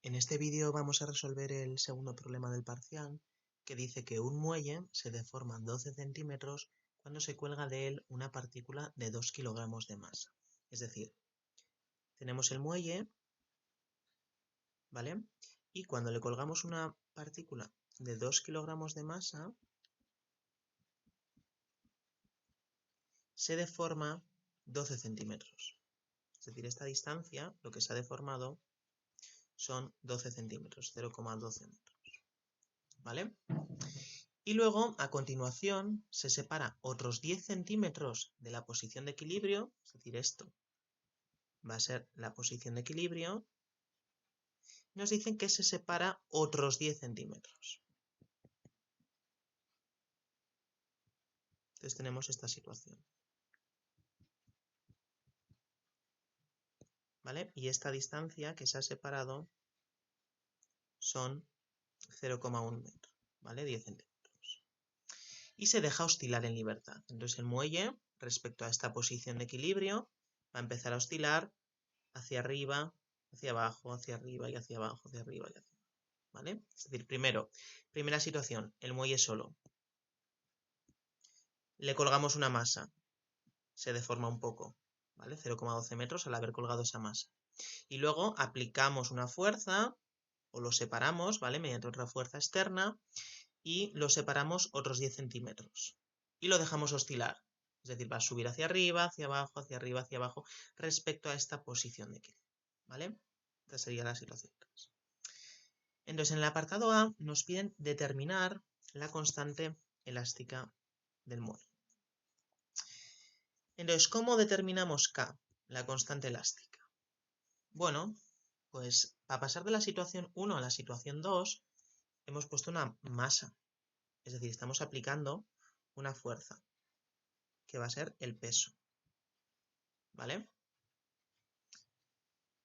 En este vídeo vamos a resolver el segundo problema del parcial, que dice que un muelle se deforma 12 centímetros cuando se cuelga de él una partícula de 2 kilogramos de masa. Es decir, tenemos el muelle, ¿vale? Y cuando le colgamos una partícula de 2 kilogramos de masa, se deforma 12 centímetros. Es decir, esta distancia, lo que se ha deformado, son 12 centímetros, 0,12 metros, ¿vale? Y luego, a continuación, se separa otros 10 centímetros de la posición de equilibrio, es decir, esto va a ser la posición de equilibrio. Nos dicen que se separa otros 10 centímetros. Entonces tenemos esta situación, ¿vale? Y esta distancia que se ha separado son 0,1 metro, ¿vale? 10 centímetros. Y se deja oscilar en libertad. Entonces el muelle, respecto a esta posición de equilibrio, va a empezar a oscilar hacia arriba, hacia abajo, hacia arriba y hacia abajo, hacia arriba y hacia abajo, ¿vale? Es decir, primera situación, el muelle solo. Le colgamos una masa, se deforma un poco, ¿vale? 0,12 metros al haber colgado esa masa. Y luego aplicamos una fuerza, o lo separamos, ¿vale? Mediante otra fuerza externa, y lo separamos otros 10 centímetros. Y lo dejamos oscilar, es decir, va a subir hacia arriba, hacia abajo, hacia arriba, hacia abajo, respecto a esta posición de equilibrio, ¿vale? Esta sería la situación 3. Entonces, en el apartado A nos piden determinar la constante elástica del muelle. Entonces, ¿cómo determinamos K, la constante elástica? Bueno, pues para pasar de la situación 1 a la situación 2, hemos puesto una masa. Es decir, estamos aplicando una fuerza, que va a ser el peso, ¿vale?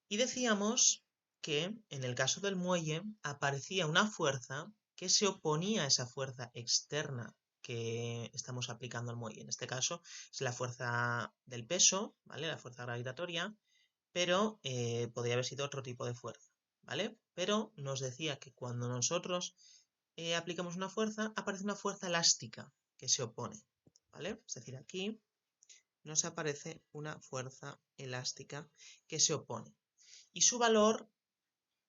Y decíamos que en el caso del muelle aparecía una fuerza que se oponía a esa fuerza externa que estamos aplicando al muelle. En este caso es la fuerza del peso, ¿vale? La fuerza gravitatoria, pero podría haber sido otro tipo de fuerza, ¿vale? Pero nos decía que cuando nosotros aplicamos una fuerza, aparece una fuerza elástica que se opone, ¿vale? Es decir, aquí nos aparece una fuerza elástica que se opone. Y su valor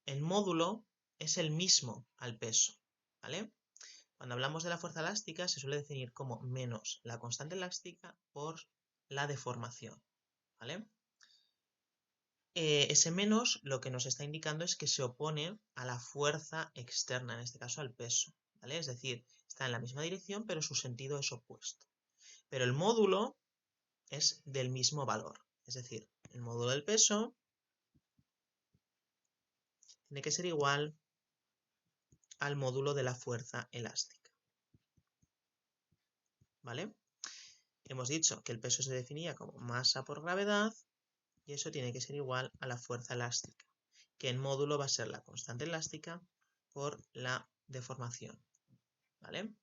en módulo es el mismo al peso, ¿vale? Cuando hablamos de la fuerza elástica se suele definir como menos la constante elástica por la deformación, ¿vale? Ese menos lo que nos está indicando es que se opone a la fuerza externa, en este caso al peso, ¿vale? Es decir, está en la misma dirección pero su sentido es opuesto. Pero el módulo es del mismo valor, es decir, el módulo del peso tiene que ser igual al módulo de la fuerza elástica, ¿vale? Hemos dicho que el peso se definía como masa por gravedad y eso tiene que ser igual a la fuerza elástica, que en módulo va a ser la constante elástica por la deformación, ¿vale?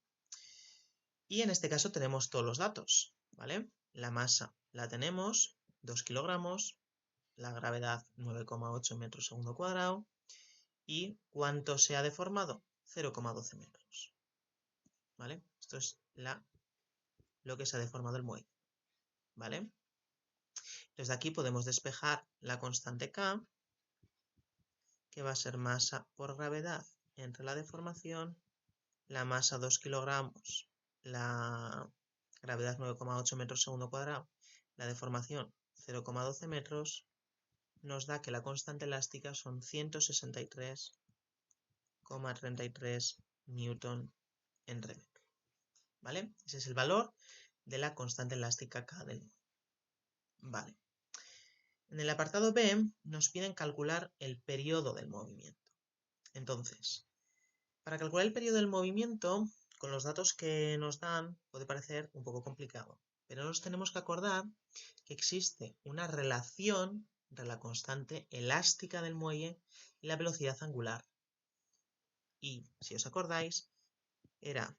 Y en este caso tenemos todos los datos, ¿vale? La masa la tenemos, 2 kilogramos, la gravedad 9,8 metros segundo cuadrado y ¿cuánto se ha deformado? 0,12 metros, ¿vale? Esto es lo que se ha deformado el muelle, ¿vale? Desde aquí podemos despejar la constante K, que va a ser masa por gravedad entre la deformación, la masa 2 kilogramos, la gravedad 9,8 metros segundo cuadrado, la deformación 0,12 metros, nos da que la constante elástica son 163,33 newton entre metro, ¿vale? Ese es el valor de la constante elástica K del muelle. Vale. En el apartado B nos piden calcular el periodo del movimiento. Entonces, para calcular el periodo del movimiento, con los datos que nos dan, puede parecer un poco complicado, pero nos tenemos que acordar que existe una relación entre la constante elástica del muelle y la velocidad angular. Y, si os acordáis, era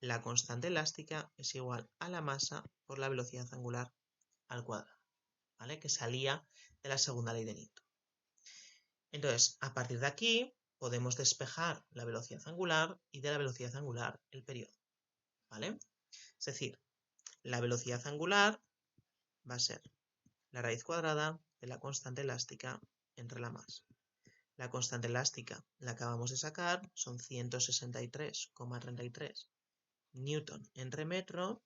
la constante elástica es igual a la masa por la velocidad angular al cuadrado, ¿vale? Que salía de la segunda ley de Newton. Entonces, a partir de aquí, podemos despejar la velocidad angular y de la velocidad angular el periodo, ¿vale? Es decir, la velocidad angular va a ser la raíz cuadrada de la constante elástica entre la masa. La constante elástica la acabamos de sacar, son 163,33 newton entre metro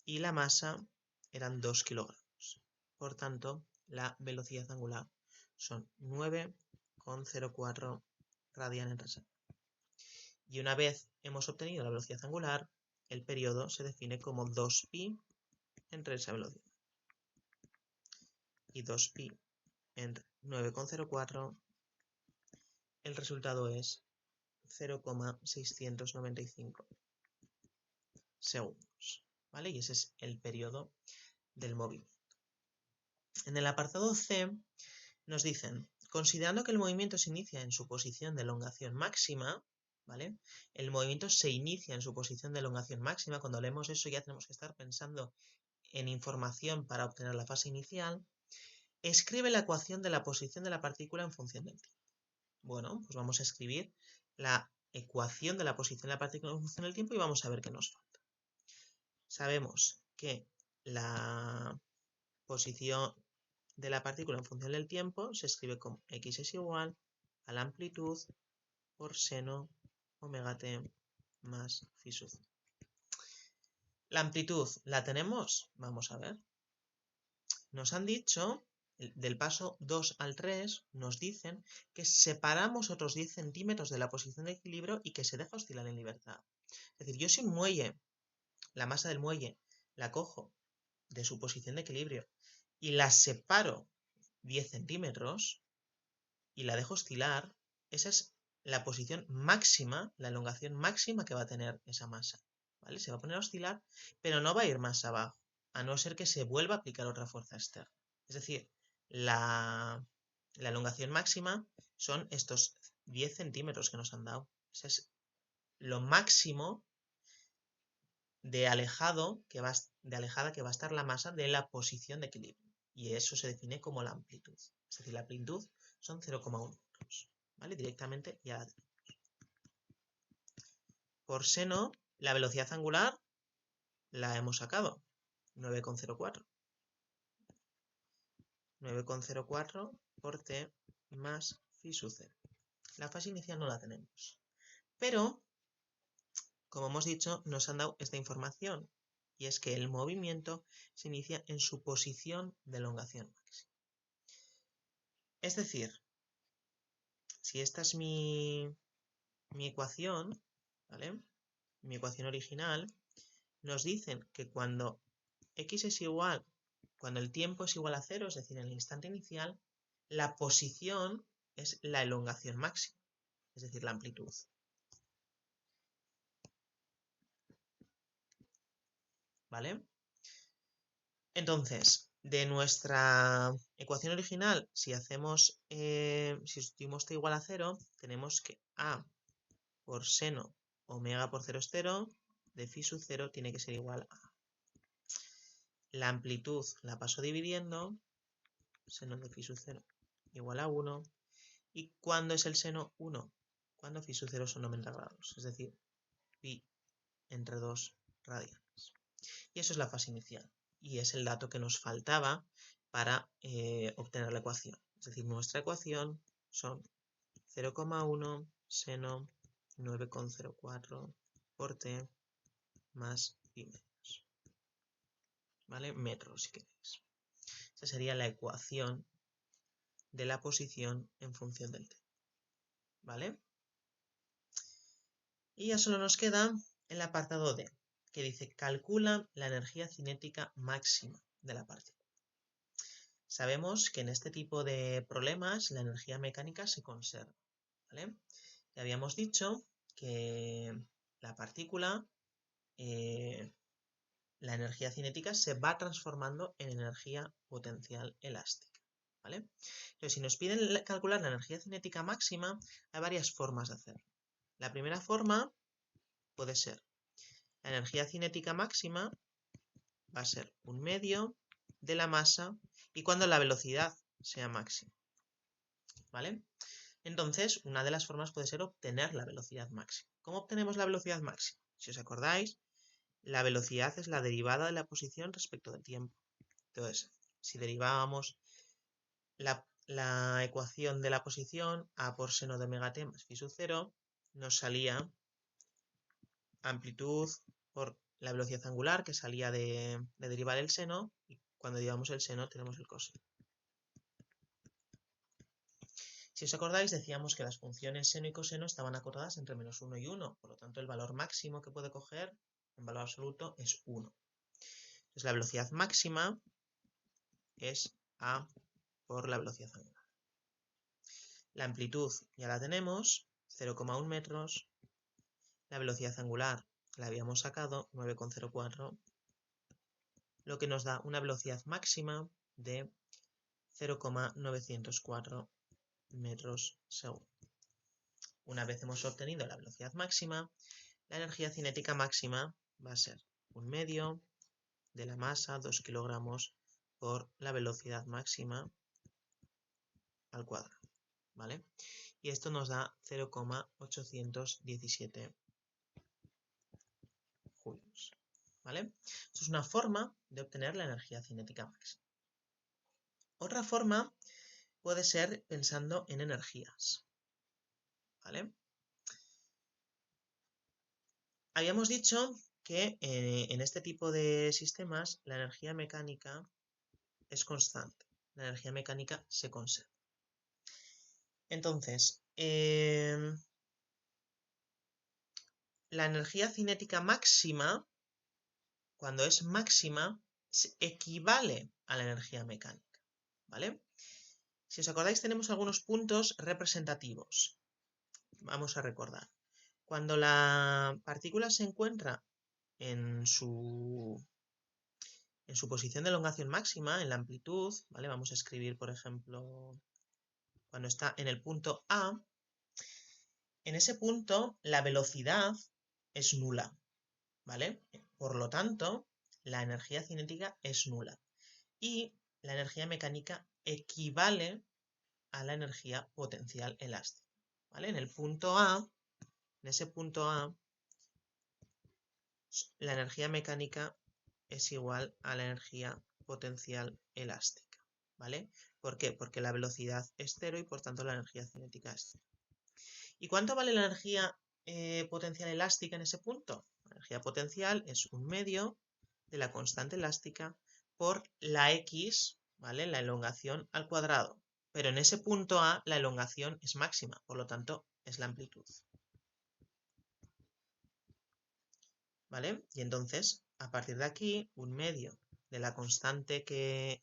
y la masa eran 2 kilogramos. Por tanto, la velocidad angular son 9,04 radian entre segundo. Y una vez hemos obtenido la velocidad angular, el periodo se define como 2pi entre esa velocidad. Y 2pi entre 9,04, el resultado es 0,695 segundos, ¿vale? Y ese es el periodo del movimiento. En el apartado C nos dicen, considerando que el movimiento se inicia en su posición de elongación máxima, ¿vale? El movimiento se inicia en su posición de elongación máxima. Cuando leemos eso ya tenemos que estar pensando en información para obtener la fase inicial. Escribe la ecuación de la posición de la partícula en función del tiempo. Bueno, pues vamos a escribir la ecuación de la posición de la partícula en función del tiempo y vamos a ver qué nos falta. Sabemos que la posición de la partícula en función del tiempo se escribe como x es igual a la amplitud por seno omega t más phi sub c. La amplitud, ¿la tenemos? Vamos a ver. Nos han dicho, del paso 2 al 3, nos dicen que separamos otros 10 centímetros de la posición de equilibrio y que se deja oscilar en libertad. Es decir, yo si un muelle, la masa del muelle, la cojo de su posición de equilibrio y la separo 10 centímetros y la dejo oscilar, esa es la posición máxima, la elongación máxima que va a tener esa masa, ¿vale? Se va a poner a oscilar, pero no va a ir más abajo, a no ser que se vuelva a aplicar otra fuerza externa. Es decir, la elongación máxima son estos 10 centímetros que nos han dado. Ese es lo máximo de alejada que va a estar la masa de la posición de equilibrio. Y eso se define como la amplitud. Es decir, la amplitud son 0,1 metros. ¿Vale? Directamente ya la tenemos. Por seno, la velocidad angular la hemos sacado. 9,04. 9,04 por t más phi sub 0. La fase inicial no la tenemos. Pero, como hemos dicho, nos han dado esta información. Y es que el movimiento se inicia en su posición de elongación máxima. Es decir, si esta es mi ecuación, ¿vale? Mi ecuación original, nos dicen que cuando x es igual, cuando el tiempo es igual a 0, es decir, en el instante inicial, la posición es la elongación máxima, es decir, la amplitud. ¿Vale? Entonces, de nuestra ecuación original, si sustituimos t igual a 0, tenemos que a por seno omega por 0 es 0, de phi sub 0 tiene que ser igual a. La amplitud la paso dividiendo, seno de phi sub 0 igual a 1. ¿Y cuándo es el seno? 1. Cuando phi sub 0 son 90 grados, es decir, pi entre 2 radianes. Y eso es la fase inicial. Y es el dato que nos faltaba para obtener la ecuación. Es decir, nuestra ecuación son 0,1 seno 9,04 por t más pi metros. ¿Vale? Metros, si queréis. Esa sería la ecuación de la posición en función del t. ¿Vale? Y ya solo nos queda el apartado D, que dice calcula la energía cinética máxima de la partícula. Sabemos que en este tipo de problemas la energía mecánica se conserva, ¿vale? Ya habíamos dicho que la partícula, la energía cinética se va transformando en energía potencial elástica, ¿vale? Entonces, si nos piden calcular la energía cinética máxima, hay varias formas de hacerlo. La primera forma puede ser la energía cinética máxima va a ser un medio de la masa y cuando la velocidad sea máxima. ¿vale? Entonces, una de las formas puede ser obtener la velocidad máxima. ¿Cómo obtenemos la velocidad máxima? Si os acordáis, la velocidad es la derivada de la posición respecto del tiempo. Entonces, si derivábamos la ecuación de la posición, a por seno de omega t más phi sub 0, nos salía amplitud por la velocidad angular, que salía de derivar el seno, y cuando derivamos el seno tenemos el coseno. Si os acordáis, decíamos que las funciones seno y coseno estaban acordadas entre menos 1 y 1, por lo tanto el valor máximo que puede coger en valor absoluto es 1. Entonces la velocidad máxima es a por la velocidad angular. La amplitud ya la tenemos, 0,1 metros. La velocidad angular la habíamos sacado, 9,04, lo que nos da una velocidad máxima de 0,904 metros segundo. Una vez hemos obtenido la velocidad máxima, la energía cinética máxima va a ser 1/2 de la masa, 2 kilogramos, por la velocidad máxima al cuadrado, ¿vale? Y esto nos da 0,817 julios, ¿vale? Esto es una forma de obtener la energía cinética máxima. Otra forma puede ser pensando en energías, ¿vale? Habíamos dicho que en este tipo de sistemas la energía mecánica es constante, la energía mecánica se conserva. Entonces, la energía cinética máxima, cuando es máxima, equivale a la energía mecánica, ¿vale? Si os acordáis, tenemos algunos puntos representativos. Vamos a recordar. Cuando la partícula se encuentra en su posición de elongación máxima, en la amplitud, ¿vale? Vamos a escribir, por ejemplo, cuando está en el punto A, en ese punto la velocidad es nula, ¿vale? Por lo tanto, la energía cinética es nula y la energía mecánica equivale a la energía potencial elástica, ¿vale? En el punto A, en ese punto A, la energía mecánica es igual a la energía potencial elástica, ¿vale? ¿Por qué? Porque la velocidad es cero y por tanto la energía cinética es cero. ¿Y cuánto vale la energía potencial elástica en ese punto? La energía potencial es 1/2 de la constante elástica por la x, ¿vale? La elongación al cuadrado. Pero en ese punto A la elongación es máxima, por lo tanto es la amplitud, ¿vale? Y entonces, a partir de aquí, 1/2 de la constante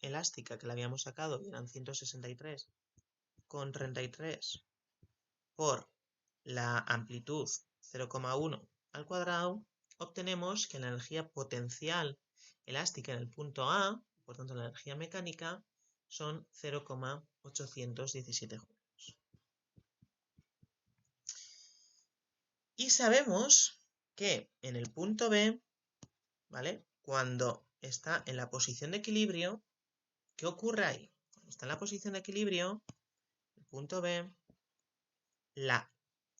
elástica que la habíamos sacado, y eran 163,33 por la amplitud 0,1 al cuadrado, obtenemos que la energía potencial elástica en el punto A, por tanto la energía mecánica, son 0,817 julios. Y sabemos que en el punto B, ¿vale? Cuando está en la posición de equilibrio, ¿qué ocurre ahí? Cuando está en la posición de equilibrio, el punto B, la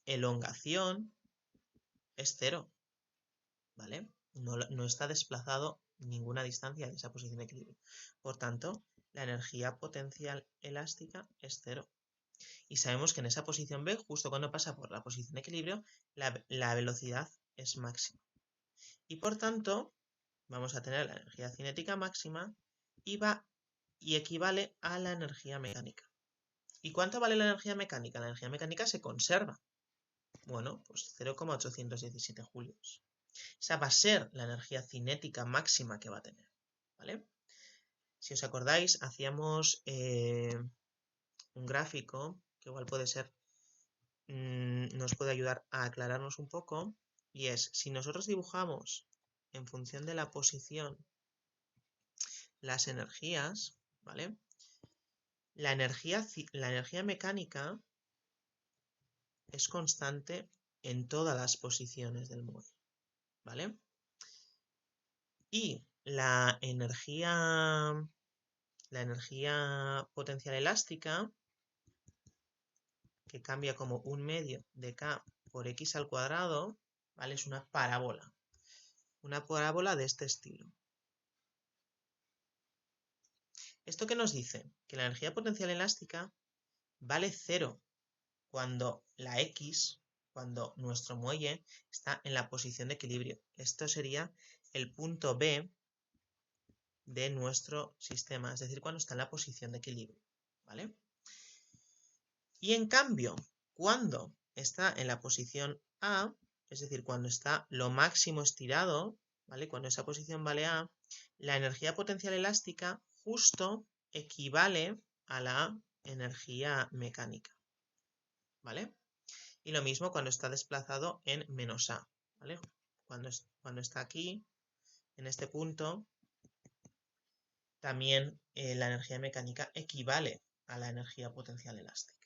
elongación es 0, ¿vale? No está desplazado ninguna distancia de esa posición de equilibrio. Por tanto, la energía potencial elástica es 0. Y sabemos que en esa posición B, justo cuando pasa por la posición de equilibrio, la velocidad es máxima. Y por tanto, vamos a tener la energía cinética máxima y equivale a la energía mecánica. ¿Y cuánto vale la energía mecánica? La energía mecánica se conserva. Bueno, pues 0,817 julios. Esa va a ser la energía cinética máxima que va a tener, ¿vale? Si os acordáis, hacíamos un gráfico que igual puede ser, nos puede ayudar a aclararnos un poco, y es, si nosotros dibujamos en función de la posición las energías, ¿vale? La energía mecánica es constante en todas las posiciones del muelle, ¿vale? Y la energía potencial elástica que cambia como 1/2 de k por x al cuadrado, ¿vale? Es una parábola. Una parábola de este estilo. ¿Esto qué nos dice? Que la energía potencial elástica vale 0 cuando la x, cuando nuestro muelle está en la posición de equilibrio. Esto sería el punto B de nuestro sistema, es decir, cuando está en la posición de equilibrio, ¿vale? Y en cambio, cuando está en la posición A, es decir, cuando está lo máximo estirado, ¿vale? Cuando esa posición vale A, la energía potencial elástica justo equivale a la energía mecánica, ¿vale? Y lo mismo cuando está desplazado en menos A, ¿vale? Cuando está aquí, en este punto, también la energía mecánica equivale a la energía potencial elástica.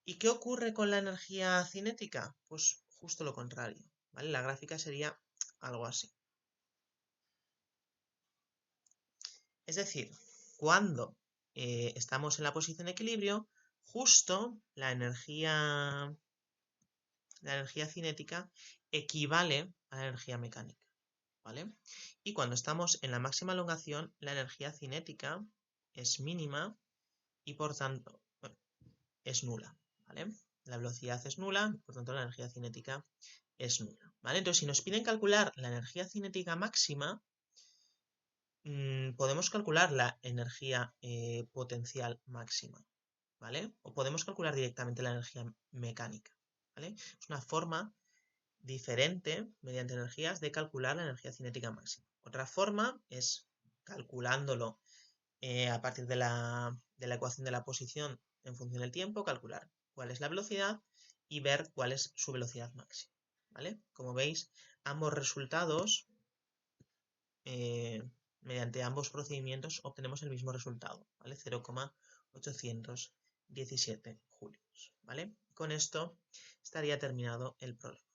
¿Y qué ocurre con la energía cinética? Pues justo lo contrario, ¿vale? La gráfica sería algo así. Es decir, cuando estamos en la posición de equilibrio, justo la energía cinética equivale a la energía mecánica, ¿vale? Y cuando estamos en la máxima elongación, la energía cinética es mínima y por tanto es nula, ¿vale? La velocidad es nula, por tanto la energía cinética es nula, ¿vale? Entonces, si nos piden calcular la energía cinética máxima, podemos calcular la energía potencial máxima, ¿vale? O podemos calcular directamente la energía mecánica, ¿vale? Es una forma diferente, mediante energías, de calcular la energía cinética máxima. Otra forma es calculándolo a partir de la ecuación de la posición en función del tiempo, calcular cuál es la velocidad y ver cuál es su velocidad máxima, ¿vale? Como veis, ambos resultados, mediante ambos procedimientos, obtenemos el mismo resultado, ¿vale? 0,817 julios, ¿vale? Con esto estaría terminado el problema.